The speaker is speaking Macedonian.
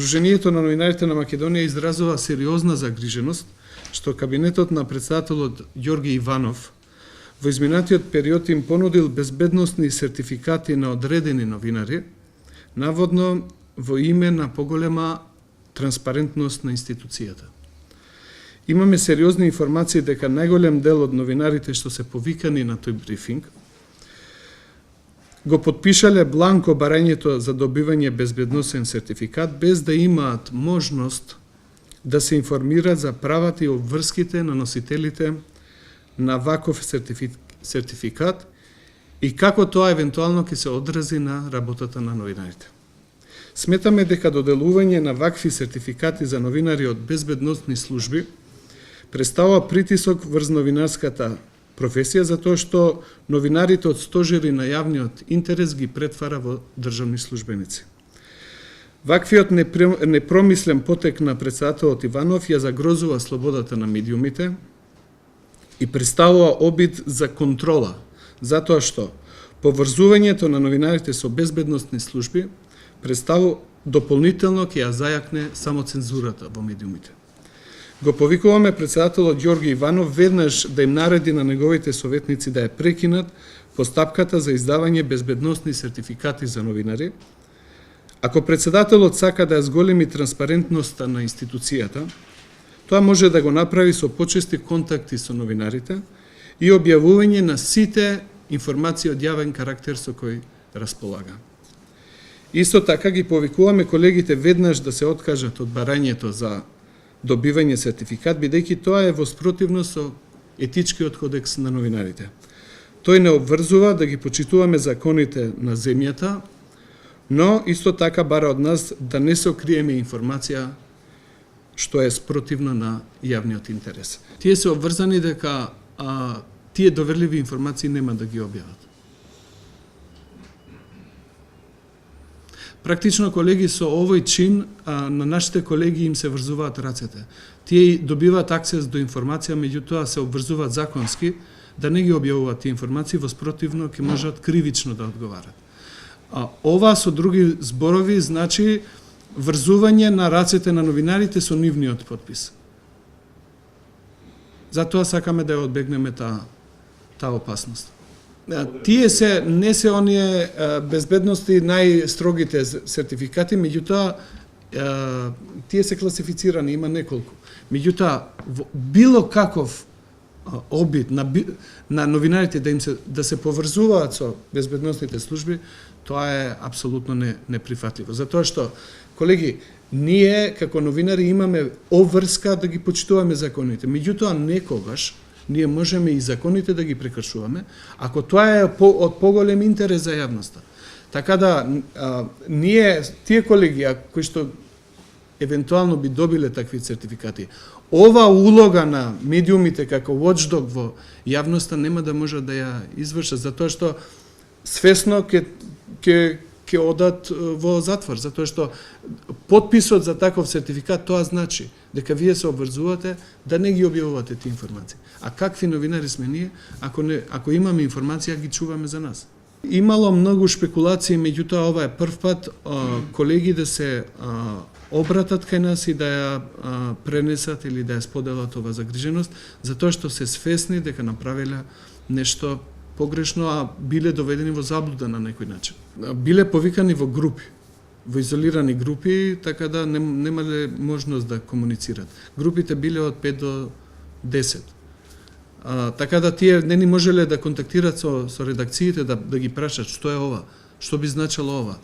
Сдруженијето на новинарите на Македонија изразува сериозна загриженост што кабинетот на претседателот Ѓорги Иванов во изминатиот период им понудил безбедносни сертификати на одредени новинари, наводно во име на поголема транспарентност на институцијата. Имаме сериозни информации дека најголем дел од новинарите што се повикани на тој брифинг го подпишале бланко барањето за добивање безбедносен сертификат без да имаат можност да се информираат за правата и обврските на носителите на ваков сертификат и како тоа евентуално ќе се одрази на работата на новинарите. Сметаме дека доделување на вакви сертификати за новинари од безбедносни служби представува притисок врз новинарската професија, затоа што новинарите од стожери на јавниот интерес ги претвара во државни службеници. Ваквиот непромислен потек на претседателот Иванов ја загрозува слободата на медиумите и представува обид за контрола, затоа што поврзувањето на новинарите со безбедносни служби представува дополнително ќе ја зајакне само цензурата во медиумите. Го повикуваме претседателот Ѓорги Иванов веднаш да им нареди на неговите советници да ја прекинат постапката за издавање безбедносни сертификати за новинари. Ако претседателот сака да ја зголеми транспарентноста на институцијата, тоа може да го направи со почести контакти со новинарите и објавување на сите информации од јавен карактер со кои располага. Исто така ги повикуваме колегите веднаш да се откажат од барањето за добивање сертификат, бидејќи тоа е во спротивност со етичкиот кодекс на новинарите. Тој не обврзува да ги почитуваме законите на земјата, но исто така бара од нас да не се окриеме информација што е спротивно на јавниот интерес. Тие се обврзани дека тие доверливи информации нема да ги објават. Практично, колеги, со овој чин на нашите колеги им се врзуваат рацете. Тие добиваат аксес до информација, меѓутоа се обврзуваат законски да не ги објавуваат тие информации, во спротивно ќе можат кривично да одговарат. Ова со други зборови значи врзување на рацете на новинарите со нивниот подпис. Затоа сакаме да ја одбегнеме таа опасност. Тие не се оние безбедности најстрогите сертификати, меѓутоа тие се класифицирани, има неколку. Меѓутоа било каков обид на новинарите да се поврзуваат со безбедносните служби, тоа е апсолутно неприфатливо. Затоа што, колеги, ние како новинари имаме обврска да ги почитуваме законите. Меѓутоа некогаш ние можеме и законите да ги прекршуваме, ако тоа е од поголем интерес за јавноста. Така да, тие колеги кои што евентуално би добиле такви сертификати, ова улога на медиумите како watchdog во јавноста нема да можат да ја извршат, затоа што свесно ќе одат во затвор, затоа што подписот за таков сертификат тоа значи дека вие се обврзувате да не ги објавувате тие информации. А какви новинари сме ние, ако имаме информација, ги чуваме за нас? Имало многу шпекулации, меѓутоа ова е прв пат колеги да се обратат кај нас и да ја пренесат или да ја споделат ова загриженост, затоа што се свесни дека направиле нешто погрешно, а биле доведени во заблуда на некој начин. Биле повикани во групи, во изолирани групи, така да немале можност да комуницират. Групите биле од 5 до 10. Така да тие не ни можеле да контактират со редакциите, да ги прашат што е ова, што би значило ова.